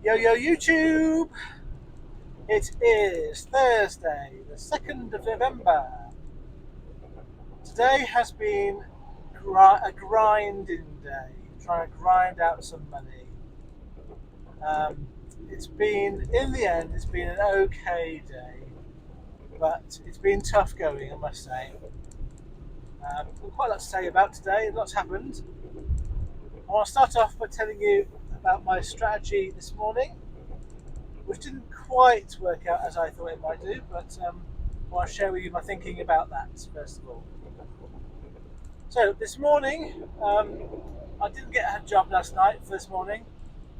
Yo YouTube! It is Thursday, the 2nd of November. Today has been a grinding day, trying to grind out some money. It's been, in the end, it's been an okay day, but it's been tough going, I must say. Quite a lot to say about today, lots happened. I want to start off by telling you about my strategy this morning, which didn't quite work out as I thought it might do, but I want to share with you my thinking about that first of all. So this morning, I didn't get a job last night for this morning,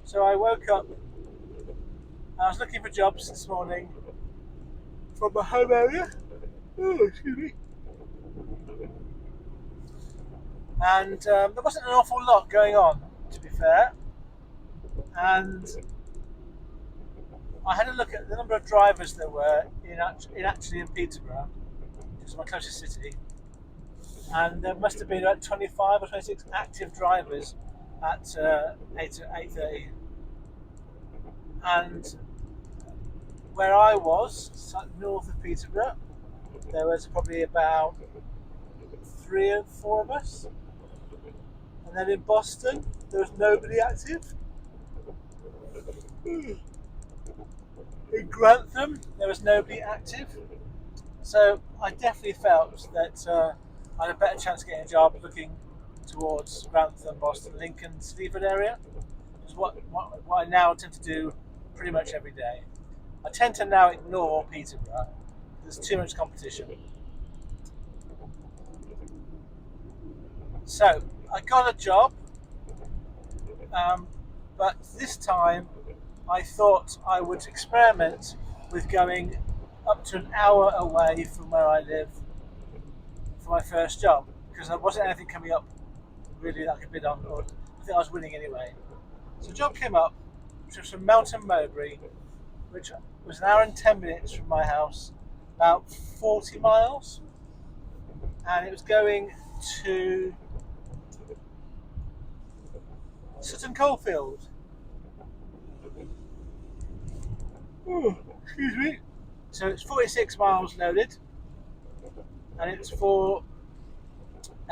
so I woke up and I was looking for jobs this morning from my home area. Oh, excuse me. And there wasn't an awful lot going on, to be fair. And I had a look at the number of drivers there were in Peterborough, which is my closest city, and there must have been about 25 or 26 active drivers at 8:30. And where I was, north of Peterborough, there was probably about 3 or 4 of us. And then in Boston, there was nobody active. In Grantham, there was nobody active. So I definitely felt that I had a better chance of getting a job looking towards Grantham, Boston, Lincoln, Sleaford area, which is what I now tend to do pretty much every day. I tend to now ignore Peterborough. There's too much competition. So I got a job, but this time I thought I would experiment with going up to an hour away from where I live for my first job, because there wasn't anything coming up really that I could bid on, or I think I was winning anyway. So the job came up, which was from Melton Mowbray, which was an hour and 10 minutes from my house, about 40 miles, and it was going to Sutton Coldfield. Oh, excuse me. So it's 46 miles loaded, and it's for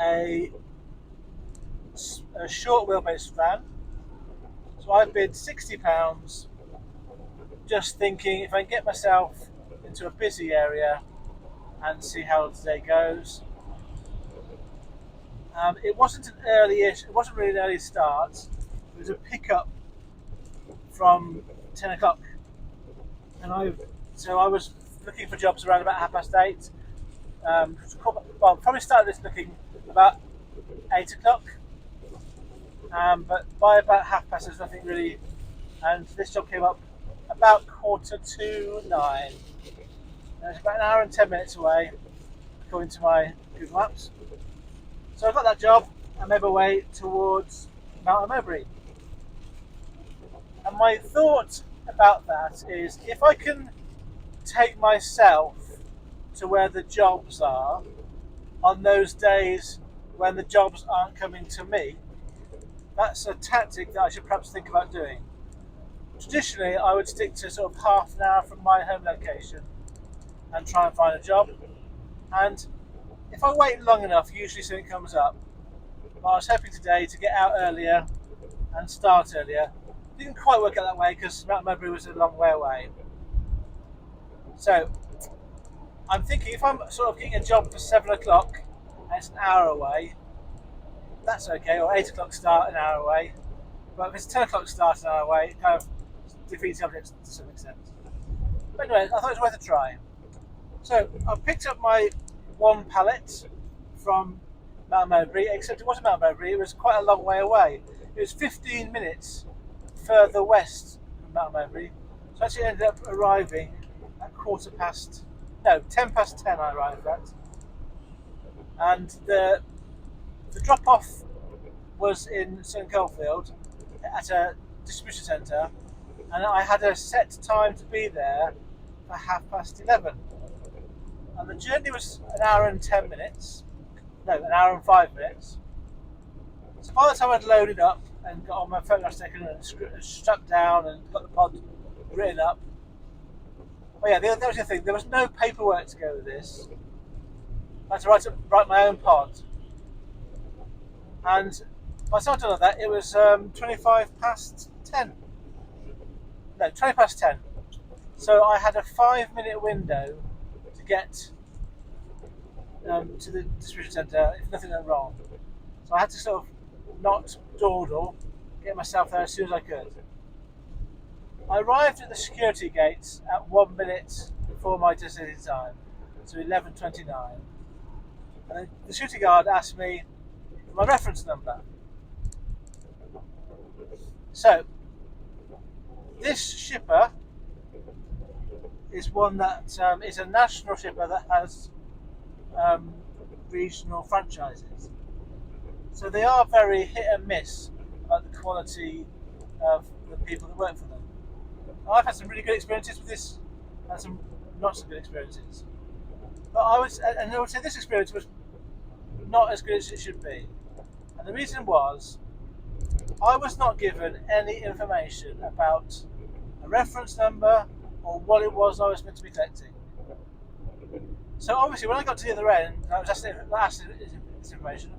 a short wheelbase van. So I bid £60, just thinking if I can get myself into a busy area and see how today goes. It wasn't really an early start. It was a pickup from 10 o'clock, and I was looking for jobs around about 8:30. Probably started this looking about 8 o'clock, but by about 8:30 there's nothing really, and this job came up about 8:45. And it's about an hour and 10 minutes away, according to my Google Maps. So I got that job and made my way towards Mountain Mowbray. And my thought about that is, if I can take myself to where the jobs are on those days when the jobs aren't coming to me, that's a tactic that I should perhaps think about doing. Traditionally, I would stick to sort of half an hour from my home location and try and find a job. And if I wait long enough, usually something comes up. But I was hoping today to get out earlier and start earlier. Didn't quite work out that way because Mount Mowbray was a long way away. So I'm thinking, if I'm sort of getting a job for 7 o'clock and it's an hour away, that's okay. Or 8 o'clock start, an hour away. But if it's 10 o'clock start, an hour away, it kind of defeats the object to some extent. But anyway, I thought it was worth a try. So I picked up my one pallet from Mount Mowbray, except it wasn't Mount Mowbray, it was quite a long way away. It was 15 minutes further west from Mount Mowbray. So I actually ended up arriving at 10 past 10 I arrived at. And the drop-off was in Sutton Coldfield at a distribution centre, and I had a set time to be there for 11:30. And the journey was an hour and 5 minutes. So by the time I'd loaded up and got all my photographs taken and strapped down and got the pod written up. Oh yeah, that was the thing. There was no paperwork to go with this. I had to write my own pod. And by the time I'd done all that, it was 25 past 10. No, 20 past 10. So I had a 5-minute window to get to the distribution centre if nothing went wrong. So I had to sort of not dawdle, get myself there as soon as I could. I arrived at the security gates at 1 minute before my designated time, so 11:29. And then the security guard asked me for my reference number. So, this shipper is one that is a national shipper that has regional franchises. So they are very hit and miss about the quality of the people that work for them. I've had some really good experiences with this and some not so good experiences. But I would say this experience was not as good as it should be. And the reason was I was not given any information about a reference number or what it was I was meant to be collecting. So obviously when I got to the other end, I was asked this information,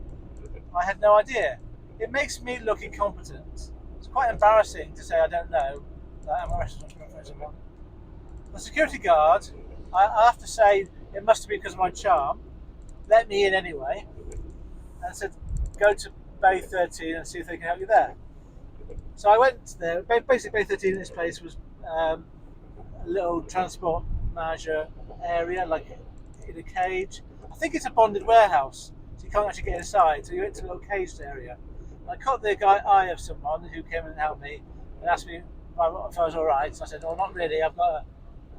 I had no idea. It makes me look incompetent. It's quite embarrassing to say I don't know that I'm a reference number. The security guard, I have to say, it must have been because of my charm, let me in anyway, and said, go to Bay 13 and see if they can help you there. So I went there. Basically, Bay 13 in this place was a little transport manager area, like in a cage. I think it's a bonded warehouse, so you can't actually get inside, so you went to a little caged area. I caught the eye of someone who came in and helped me and asked me if I was alright. So I said, well, not really, I'm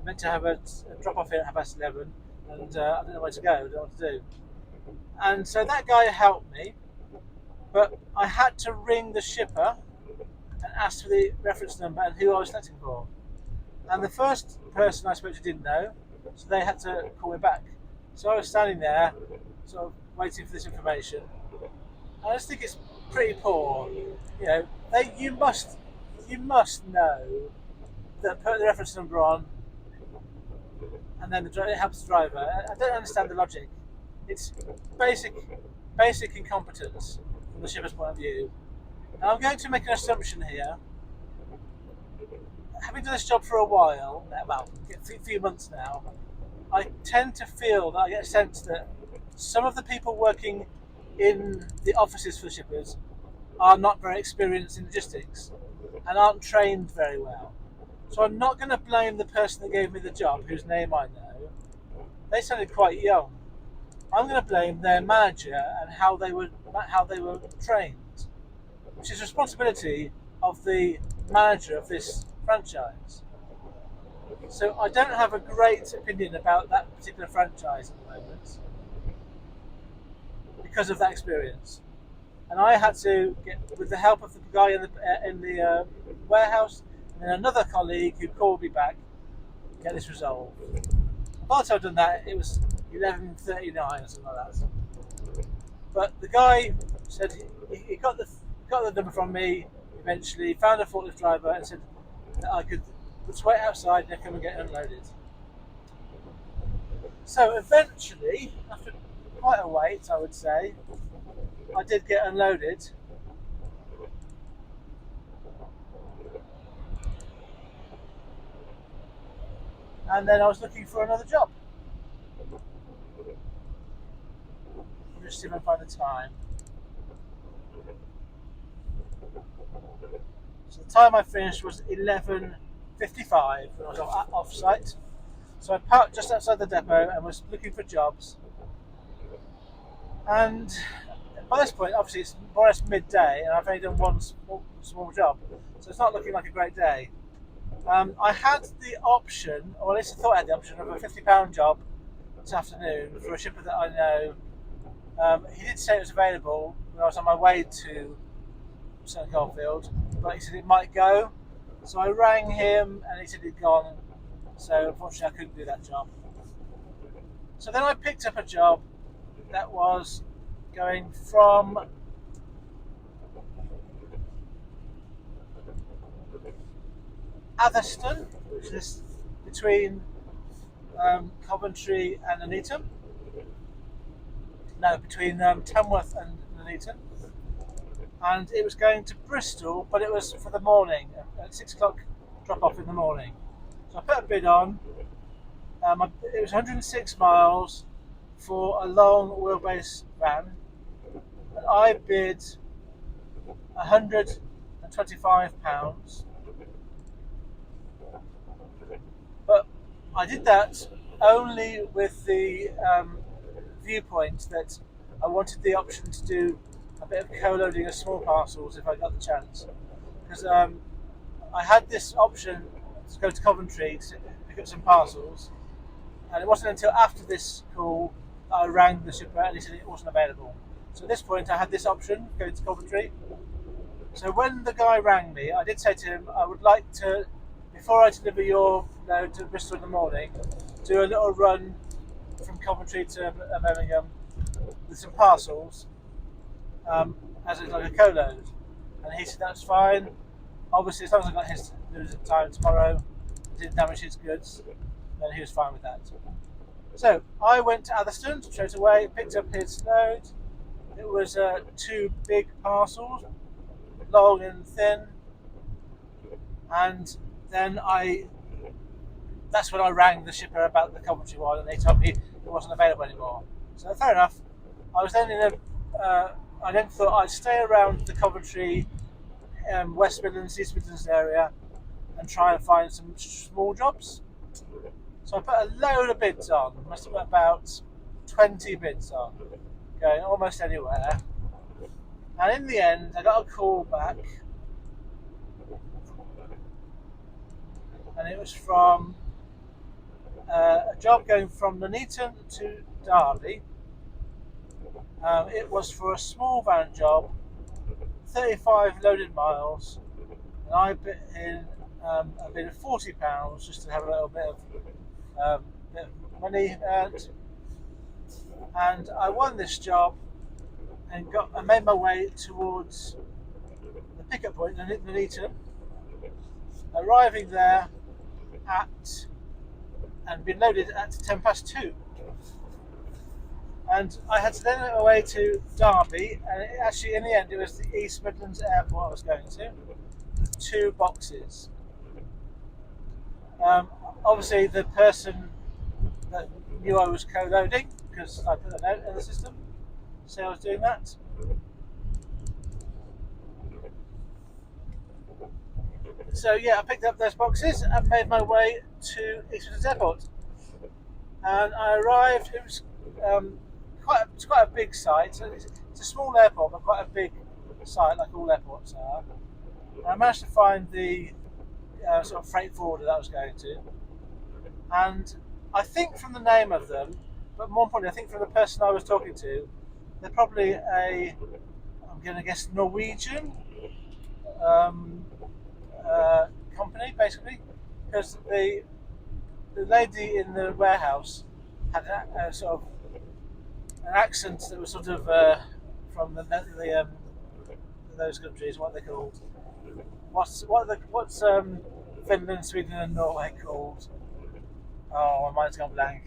meant to have a drop off here at 11:30 and I don't know where to go, I don't know what to do. And so that guy helped me, but I had to ring the shipper and ask for the reference number and who I was collecting for. And the first person I spoke to didn't know, so they had to call me back. So I was standing there, sort of waiting for this information. And I just think it's pretty poor. You know, you must know that put the reference number on, and then it helps the driver. I don't understand the logic. It's basic incompetence from the shipper's point of view. Now I'm going to make an assumption here. Having done this job for a while, well, a few months now, I tend to feel that I get a sense that some of the people working in the offices for the shippers are not very experienced in logistics and aren't trained very well. So I'm not going to blame the person that gave me the job, whose name I know. They sounded quite young. I'm going to blame their manager and how they were trained, which is responsibility of the manager of this franchise. So I don't have a great opinion about that particular franchise at the moment because of that experience. And I had to get, with the help of the guy in the warehouse and then another colleague who called me back, get this resolved. By the time I'd done that, it was 11:39 or something like that. But the guy said he got the number from me eventually, found a forklift driver and said that I could just wait outside and come and get unloaded. So eventually, after quite a wait, I would say, I did get unloaded. And then I was looking for another job. I'll just see if I can find the time. So the time I finished was 11:55 when I was off site. So I parked just outside the depot and was looking for jobs. And by this point, obviously, it's more or less midday, and I've only done one small job, so it's not looking like a great day. I had the option, or at least I thought I had the option, of a £50 job this afternoon for a shipper that I know. He did say it was available when I was on my way to St Coldfield, but he said it might go. So I rang him, and he said he'd gone. So unfortunately, I couldn't do that job. So then I picked up a job that was going from Atherstone, which is between Coventry and Nuneaton. No, between Tamworth and Nuneaton. And it was going to Bristol, but it was for the morning, at 6 o'clock drop off in the morning. So I put a bid on. It was 106 miles for a long wheelbase van, and I bid £125. But I did that only with the viewpoint that I wanted the option to do a bit of co-loading of small parcels if I got the chance. Because I had this option to go to Coventry to pick up some parcels, and it wasn't until after this call that I rang the shipper and he said it wasn't available. So at this point I had this option, going to Coventry. So when the guy rang me, I did say to him, I would like to, before I deliver your load to Bristol in the morning, do a little run from Coventry to Birmingham with some parcels, as it's like a co-load. And he said that's fine. Obviously, as long as I got his news in time tomorrow, didn't damage his goods, then he was fine with that. So I went to Atherstone straight away, picked up his load. It was 2 big parcels, long and thin, and then that's when I rang the shipper about the Coventry one, and they told me it wasn't available anymore. So fair enough. I was then I then thought I'd stay around the Coventry, West Midlands, East Midlands area, and try and find some small jobs. So I put a load of bids on. Must have put about 20 bids on, going almost anywhere. And in the end, I got a call back, and it was from a job going from Nuneaton to Derby. It was for a small van job, 35 loaded miles, and I put in a bid of £40 just to have a little bit of money earned. And I won this job and made my way towards the pickup point in Nuneaton, arriving there and being loaded at 2:10. And I had to then go away to Derby, and actually in the end it was the East Midlands Airport I was going to, with 2 boxes. Obviously the person that knew I was co-loading, because I put a note in the system to say I was doing that. So yeah, I picked up those boxes and made my way to East Midlands Airport. And I arrived, it was quite a big site. It's a small airport, but quite a big site, like all airports are. And I managed to find the sort of freight forwarder that I was going to. And I think from the name of them, but more importantly, I think from the person I was talking to, they're probably I'm going to guess, Norwegian company, basically, because the lady in the warehouse had a sort of an accent that was sort of from those countries. What are they called? What's Finland, Sweden, and Norway called? Oh, my mind's gone blank.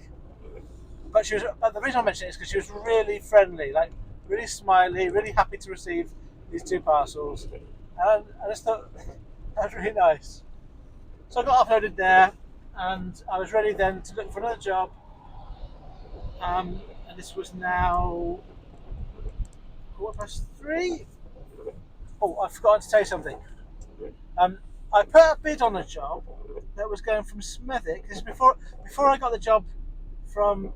But the reason I mention it is because she was really friendly, like really smiley, really happy to receive these 2 parcels, and I just thought that was really nice. So I got offloaded there, and I was ready then to look for another job. And this was now 3:15. Oh, I've forgotten to tell you something. I put a bid on a job that was going from Smethwick. This is before I got the job from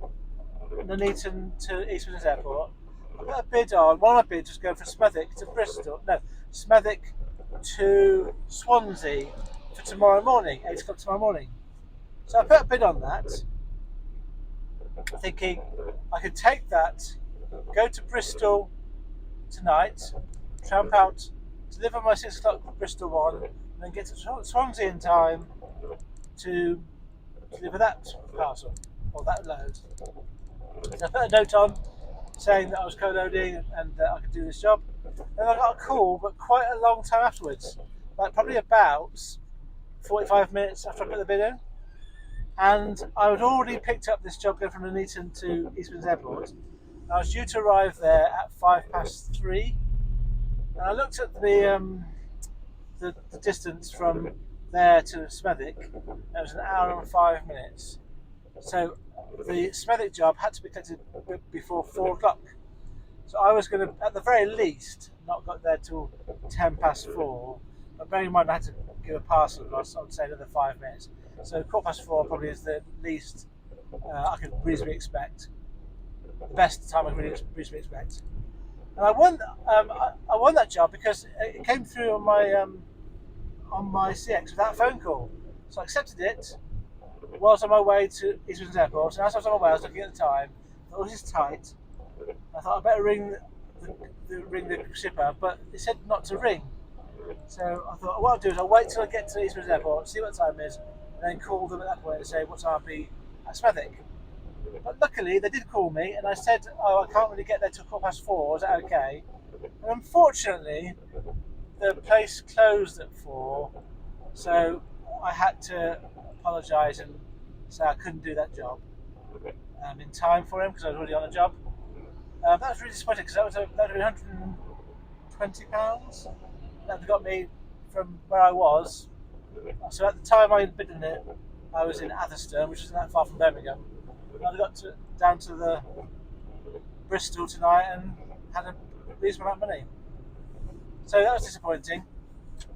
Nuneaton to East Midlands Airport. I put a bid on. One of my bids was going from Smethwick to Bristol. No, Smethwick to Swansea for tomorrow morning, 8 o'clock tomorrow morning. So I put a bid on that, thinking I could take that, go to Bristol tonight, tramp out, deliver my 6 o'clock Bristol one, and then get to Swansea in time to deliver that parcel, or that load. So I put a note on saying that I was co-loading and that I could do this job. Then I got a call, but quite a long time afterwards, like probably about 45 minutes after I put the bid in. And I had already picked up this job going from Nuneaton to East Midlands Airport. I was due to arrive there at 3:05, and I looked at the distance from there to Smethwick. It was an hour and 5 minutes. So the Smethwick job had to be collected before 4 o'clock. So I was going to, at the very least, not got there till 4:10. But bearing in mind I had to give a parcel across, I would say another 5 minutes. So 4:15 probably is the least I could reasonably expect. The best time I could reasonably expect. And I won. I won that job because it came through on my CX without a phone call. So I accepted it whilst on my way to East Midlands Airport. And as I was on my way, I was looking at the time. I thought, this is tight. I thought I'd better ring the shipper, but it said not to ring. So I thought, what I'll do is I'll wait till I get to East Midlands Airport, see what time it is, and then call them at that point and say what time I'll be at Smethwick. But luckily, they did call me, and I said, I can't really get there till 4:15. Is that okay? And unfortunately, the place closed at 4, so I had to apologise and say I couldn't do that job in time for him because I was already on a job. That was really disappointing because that would have been £120. That would have got me from where I was. So at the time I bid in it, I was in Atherstone, which isn't that far from Birmingham. I got down to the Bristol tonight and had a reasonable amount of money. So that was disappointing.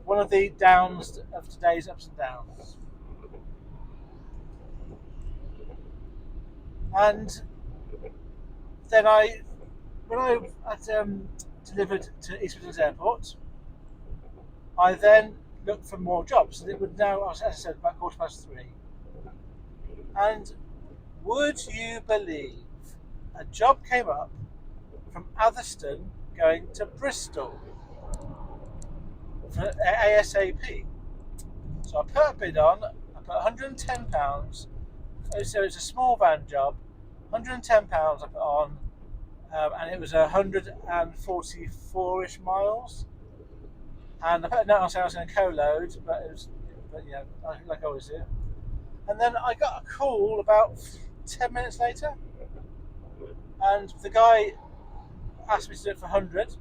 One of the downs of today's ups and downs. And then when I had delivered to East Midlands Airport, I then looked for more jobs. And it would now, as I said, about 3:15. And would you believe a job came up from Atherstone going to Bristol for ASAP? So I put a bid on, I put £110. So it's a small van job, £110 I put on, and it was 144-ish miles. And I put a note on saying I was going to co-load, but like I always do. And then I got a call about 10 minutes later, and the guy asked me to do it for 100,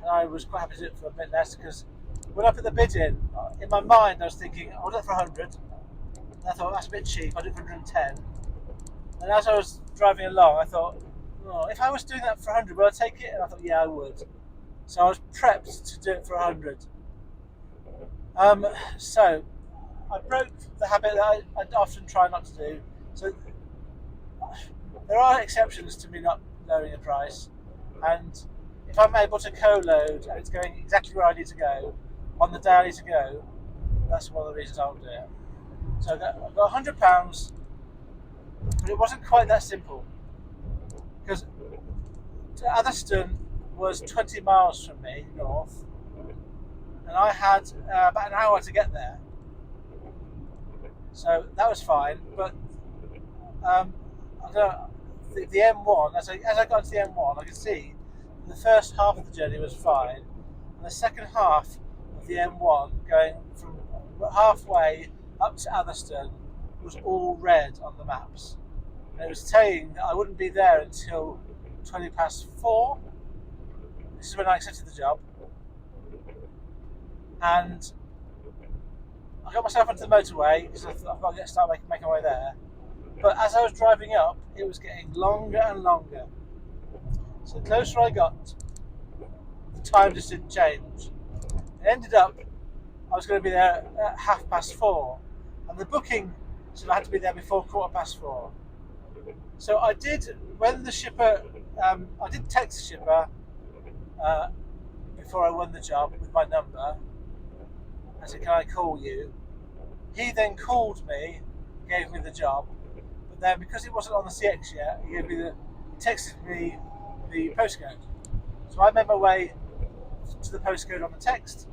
and I was quite happy to do it for a bit less because when I put the bid in my mind I was thinking I'll do it for 100, and I thought that's a bit cheap, I'll do it for 110. And as I was driving along I thought, if I was doing that for 100 would I take it? And I thought yeah I would. So I was prepped to do it for 100. So I broke the habit that I often try not to do. So there are exceptions to me not lowering the price, and if I'm able to co-load and it's going exactly where I need to go on the day I need to go, that's one of the reasons I'll do it. So I got £100, but it wasn't quite that simple because Atherstone was 20 miles from me north, and I had about an hour to get there. So that was fine, but I don't know, the M1, as I got into the M1, I could see the first half of the journey was fine, and the second half of the M1 going from halfway up to Atherstone was all red on the maps. And it was saying that I wouldn't be there until 4:20. This is when I accepted the job. And I got myself onto the motorway because I've got to start making my way there. But as I was driving up, it was getting longer and longer. So the closer I got, the time just didn't change. It ended up, I was going to be there at 4:30. And the booking said I had to be there before 4:15. So I did, when the shipper, I did text the shipper before I won the job with my number. I said, can I call you? He then called me, gave me the job, but then because it wasn't on the CX yet, he texted me the postcode. So I made my way to the postcode on the text.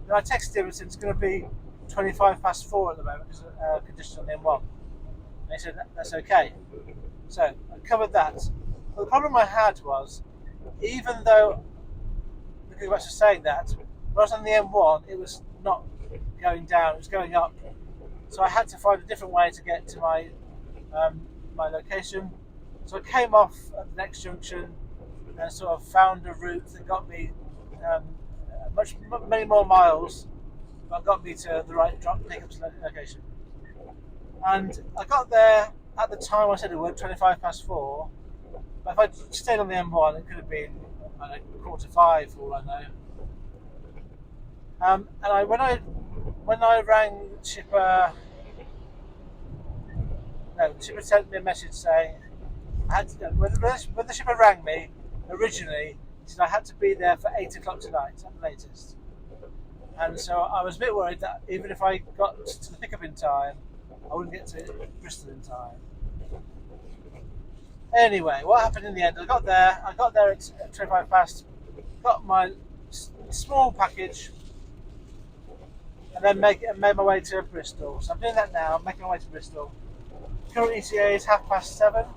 Then I texted him and said it's going to be 4:25 at the moment because of conditions on the M1. And he said that's okay. So I covered that. But the problem I had was, even though the Google Maps was saying that, when I was on the M1, it was not going down; it was going up. So I had to find a different way to get to um, my location. So I came off at the next junction and sort of found a route that got me um, many more miles, but got me to the right drop pickup location. And I got there at the time I said it would, 25 past 4. But if I'd stayed on the M1, it could have been 4:45 for all I know. When I rang Chipper, no, Chipper sent me a message saying I had to. When the shipper rang me originally, he said I had to be there for 8 o'clock tonight at the latest. And so I was a bit worried that even if I got to the pickup in time, I wouldn't get to Bristol in time. Anyway, what happened in the end? I got there at 25 past, got my small package, and then made my way to Bristol. So I'm doing that now. I'm making my way to Bristol. Current ETA is 7:30,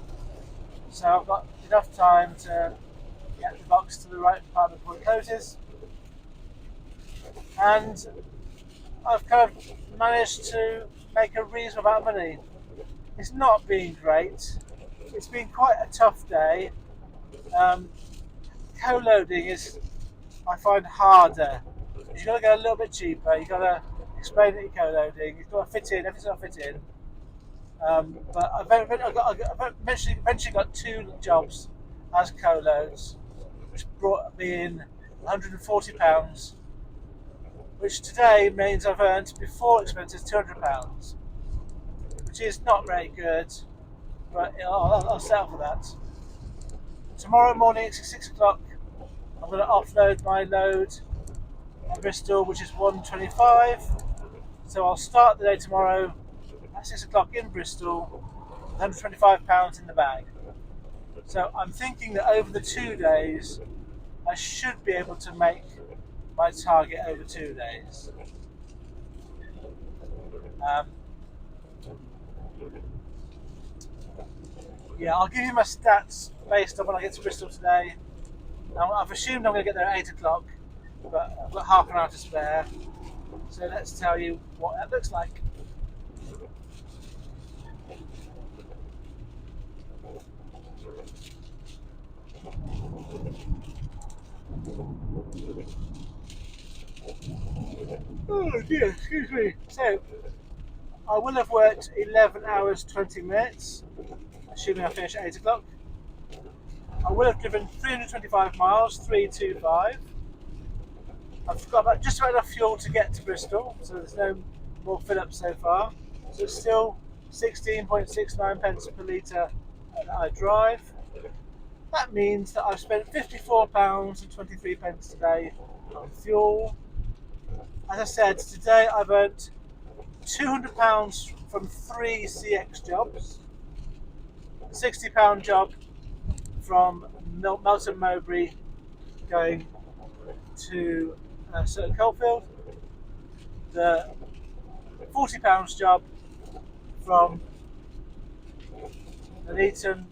so I've got enough time to get the box to the right department before it closes. And I've kind of managed to make a reasonable amount of money. It's not been great. It's been quite a tough day. Co-loading is, I find, harder. You've got to go a little bit cheaper. You've got to explain that you're co-loading. You've got to fit in. Everything's got to fit in. But I've eventually got 2 jobs as co-loads, which brought me in £140, which today means I've earned before expenses £200, which is not very good, but I'll settle for that. Tomorrow morning at 6 o'clock, I'm going to offload my load at Bristol, which is 125. So I'll start the day tomorrow at 6 o'clock in Bristol, £125 in the bag. So I'm thinking that over the 2 days, I should be able to make my target over 2 days. I'll give you my stats based on when I get to Bristol today. I've assumed I'm going to get there at 8 o'clock, but I've got half an hour to spare. So let's tell you what that looks like. Oh dear, excuse me. So, I will have worked 11 hours 20 minutes, assuming I finish at 8 o'clock. I will have driven 325 miles, 325. I've got just about enough fuel to get to Bristol, so there's no more fill-up so far. So it's still 16.69 pence per litre that I drive. That means that I've spent £54.23 today on fuel. As I said, today I've earned £200 from 3 CX jobs, a £60 job from Melton Mowbray going to Sutton Coldfield, the £40 job from Nuneaton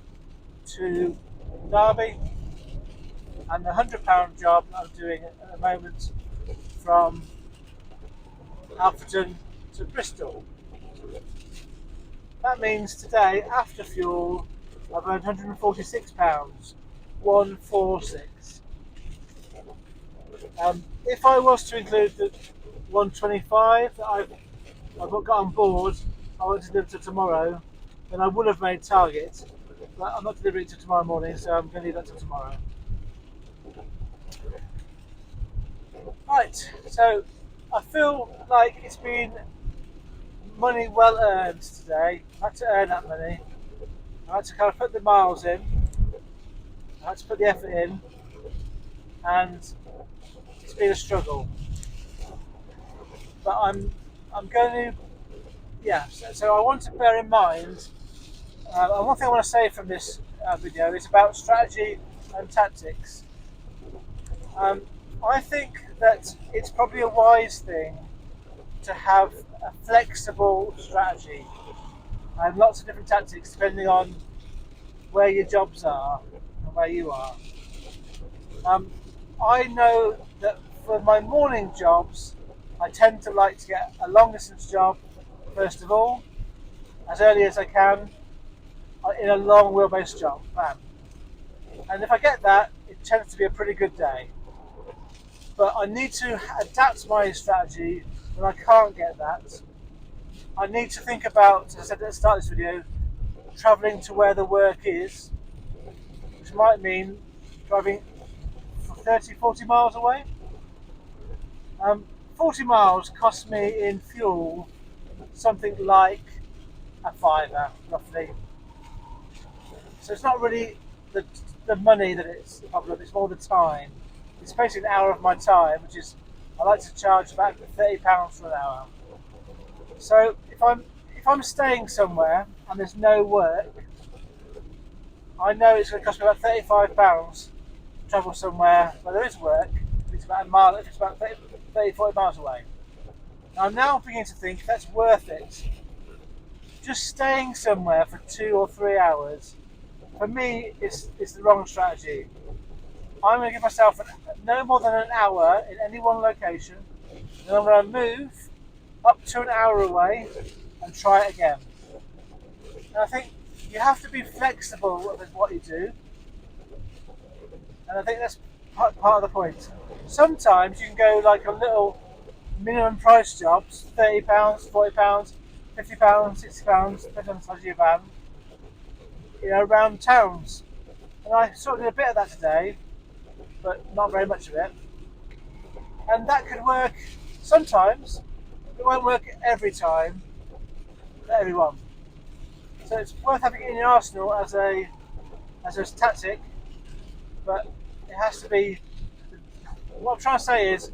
to Derby, and the £100 job that I'm doing at the moment from Alfreton to Bristol. That means today, after fuel, I've earned £146, 146. If I was to include the 125 that I've got on board, I want to deliver to tomorrow, then I would have made target. But I'm not delivering it till tomorrow morning, so I'm going to leave that till tomorrow. Right, so I feel like it's been money well earned today. I had to earn that money. I had to kind of put the miles in. I had to put the effort in, and it's been a struggle. But I'm going to, So I want to bear in mind. One thing I want to say from this video is about strategy and tactics. I think that it's probably a wise thing to have a flexible strategy and lots of different tactics depending on where your jobs are and where you are. I know that for my morning jobs, I tend to like to get a long distance job first of all, as early as I can, in a long wheelbase job van. And if I get that, it tends to be a pretty good day. But I need to adapt my strategy when I can't get that. I need to think about, as I said at the start of this video, travelling to where the work is, which might mean driving 30, 40 miles away. 40 miles costs me in fuel something like a fiver, roughly. So it's not really the money that it's the problem, it's more the time. It's basically an hour of my time, which is, I like to charge about £30 for an hour. So if I'm staying somewhere and there's no work, I know it's going to cost me about £35 to travel somewhere where there is work. If it's about a mile, if it's about 30, 40 miles away. I'm now beginning to think if that's worth it. Just staying somewhere for 2 or 3 hours, for me, it's the wrong strategy. I'm going to give myself no more than an hour in any one location, and I'm going to move up to an hour away and try it again. And I think you have to be flexible with what you do, and I think that's part of the point. Sometimes you can go like a little minimum price jobs, £30, £40, £50, £60, depending on the size of your van, around towns. And I sort of did a bit of that today, but not very much of it. And that could work sometimes. It won't work every time for everyone. So it's worth having it in your arsenal as a tactic, but it has to be. What I'm trying to say is,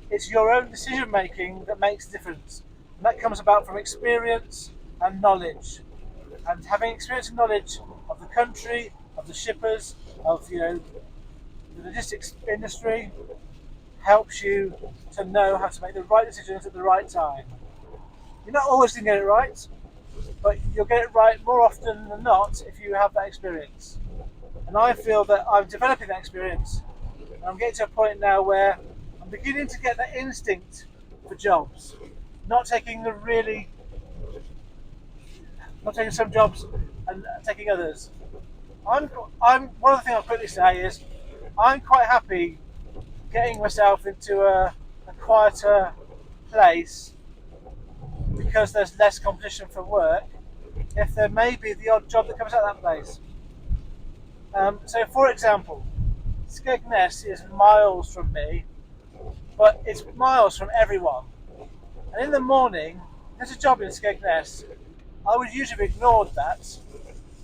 it's your own decision making that makes a difference. And that comes about from experience and knowledge. And having experience and knowledge of the country, of the shippers, of the logistics industry, helps you to know how to make the right decisions at the right time. You're not always going to get it right, but you'll get it right more often than not if you have that experience. And I feel that I'm developing that experience, and I'm getting to a point now where I'm beginning to get that instinct for jobs, not taking some jobs and taking others. One of the things I'll quickly say is, I'm quite happy getting myself into a quieter place because there's less competition for work, if there may be the odd job that comes out of that place. So for example, Skegness is miles from me, but it's miles from everyone. And in the morning, there's a job in Skegness. I would usually have ignored that,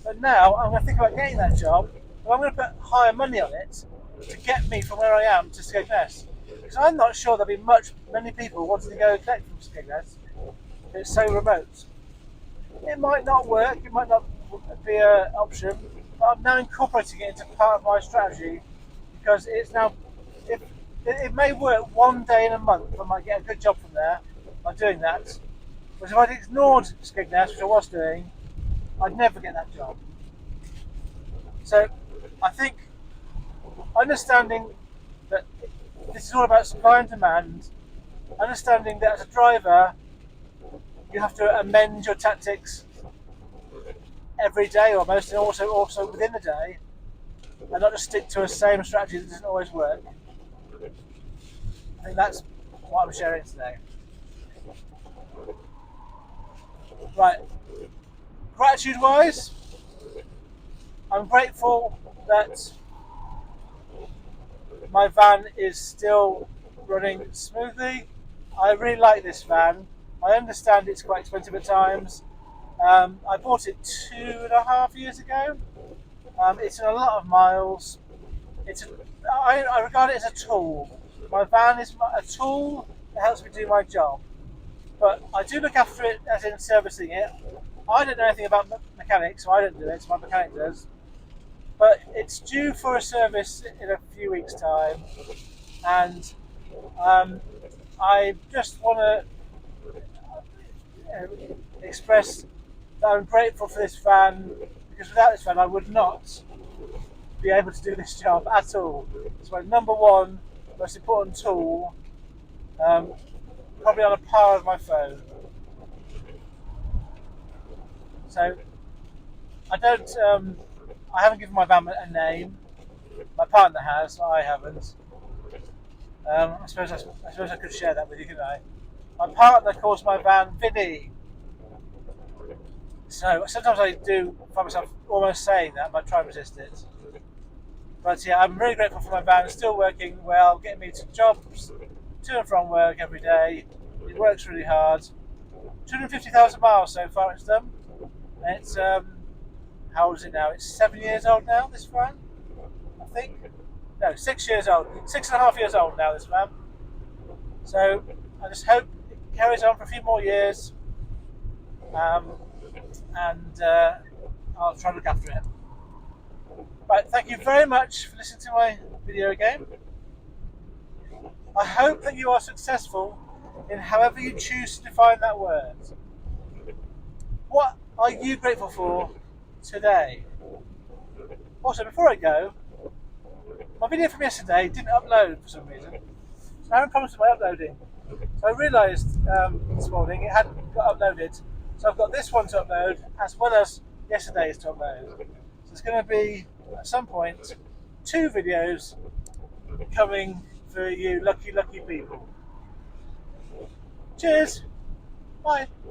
but now I'm going to think about getting that job, but I'm going to put higher money on it to get me from where I am to Skegness. Because I'm not sure there'll be many people wanting to go collect from Skegness. It's so remote. It might not work, it might not be an option, but I'm now incorporating it into part of my strategy, because it may work one day in a month. I might get a good job from there by doing that. But if I'd ignored Skegness, which I was doing, I'd never get that job. So I think understanding that this is all about supply and demand, understanding that as a driver you have to amend your tactics every day almost, and also within the day, and not just stick to a same strategy that doesn't always work. I think that's what I'm sharing today. Right, gratitude wise, I'm grateful that my van is still running smoothly. I really like this van. I understand it's quite expensive at times. I bought it 2.5 years ago. It's in a lot of miles. I regard it as a tool. My van is a tool that helps me do my job. But I do look after it, as in servicing it. I don't know anything about mechanics, so I don't do it, so my mechanic does. But it's due for a service in a few weeks' time, and I just want to express that I'm grateful for this van, because without this van I would not be able to do this job at all. It's my number one most important tool, probably on a par with my phone. So I don't. I haven't given my van a name. My partner has, but I haven't. I suppose I could share that with you, couldn't I? My partner calls my van Vinny. So sometimes I do find myself almost saying that, but I try and resist it. But yeah, I'm really grateful for my van. It's still working well, getting me to jobs, to and from work every day. It works really hard. 250,000 miles so far it's done. And it's, how old is it now? It's 7 years old now, this van, I think. No, 6 years old. 6.5 years old now, this van. So I just hope it carries on for a few more years. And I'll try to look after it. Right, thank you very much for listening to my video again. I hope that you are successful in however you choose to define that word. What are you grateful for today? Also, before I go, my video from yesterday didn't upload for some reason. So I haven't promised my uploading. So I realised this morning it hadn't got uploaded. So I've got this one to upload as well as yesterday's to upload. So it's going to be, at some point, 2 videos coming for you lucky people. Cheers! Bye!